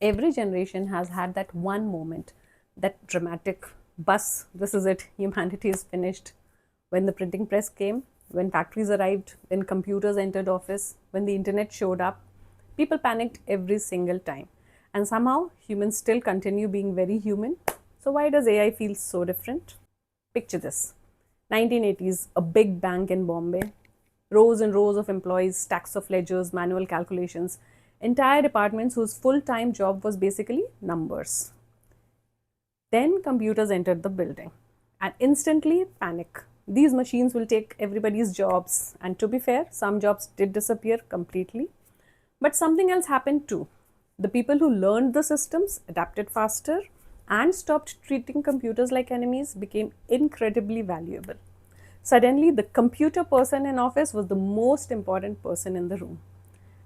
Every generation has had that one moment, that dramatic bus, this is it, humanity is finished. When the printing press came, when factories arrived, when computers entered office, when the internet showed up, people panicked every single time. And somehow humans still continue being very human. So why does AI feel so different? Picture this. 1980s, a big bank in Bombay, rows and rows of employees, stacks of ledgers, manual calculations, entire departments whose full time job was basically numbers. Then computers entered the building and instantly panic. These machines will take everybody's jobs. And to be fair, some jobs did disappear completely. But something else happened too. The people who learned the systems adapted faster and stopped treating computers like enemies became incredibly valuable. Suddenly, the computer person in office was the most important person in the room.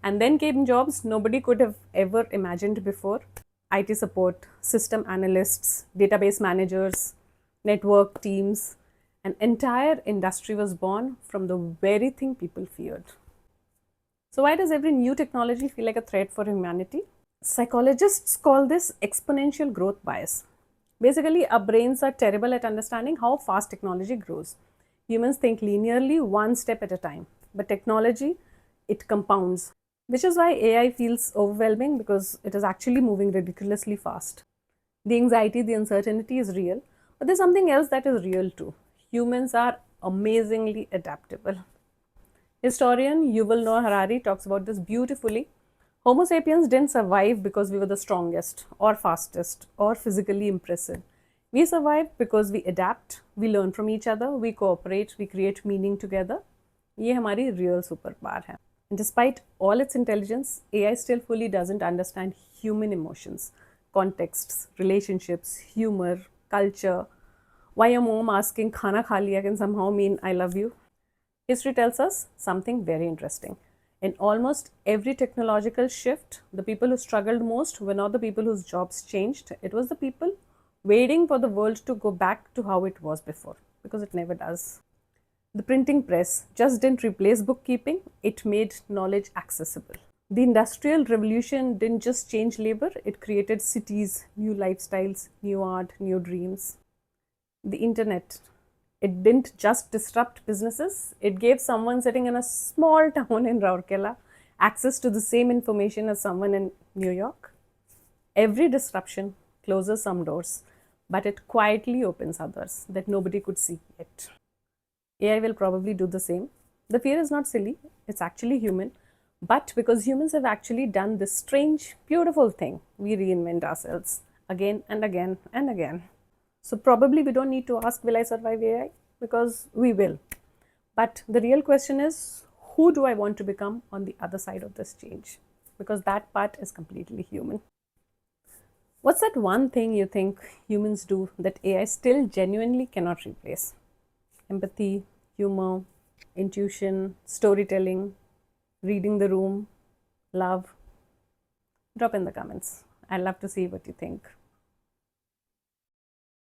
And then came jobs nobody could have ever imagined before: IT support, system analysts, database managers, network teams. An entire industry was born from the very thing people feared. So, why does every new technology feel like a threat for humanity? Psychologists call this exponential growth bias. Basically, our brains are terrible at understanding how fast technology grows. Humans think linearly, one step at a time, but technology, it compounds, which is why AI feels overwhelming, because it is actually moving ridiculously fast. The anxiety, the uncertainty is real, but there's something else that is real too. Humans are amazingly adaptable. Historian Yuval Noah Harari talks about this beautifully. Homo sapiens didn't survive because we were the strongest or fastest or physically impressive. We survived because we adapt, we learn from each other, we cooperate, we create meaning together. ये हमारी real superpower है. And despite all its intelligence, AI still fully doesn't understand human emotions, contexts, relationships, humor, culture. Why a mom asking khana kha liya can somehow mean I love you. History tells us something very interesting. In almost every technological shift, the people who struggled most were not the people whose jobs changed. It was the people waiting for the world to go back to how it was before, because it never does. The printing press just didn't replace bookkeeping, it made knowledge accessible. The Industrial Revolution didn't just change labor, it created cities, new lifestyles, new art, new dreams. The internet, it didn't just disrupt businesses, it gave someone sitting in a small town in Rourkela access to the same information as someone in New York. Every disruption closes some doors, but it quietly opens others that nobody could see yet. AI will probably do the same. The fear is not silly, it's actually human. But because humans have actually done this strange, beautiful thing, we reinvent ourselves again and again and again. So, probably we don't need to ask, will I survive AI? Because we will. But the real question is, who do I want to become on the other side of this change? Because that part is completely human. What's that one thing you think humans do that AI still genuinely cannot replace? Empathy, humor, intuition, storytelling, reading the room, love? Drop in the comments. I'd love to see what you think.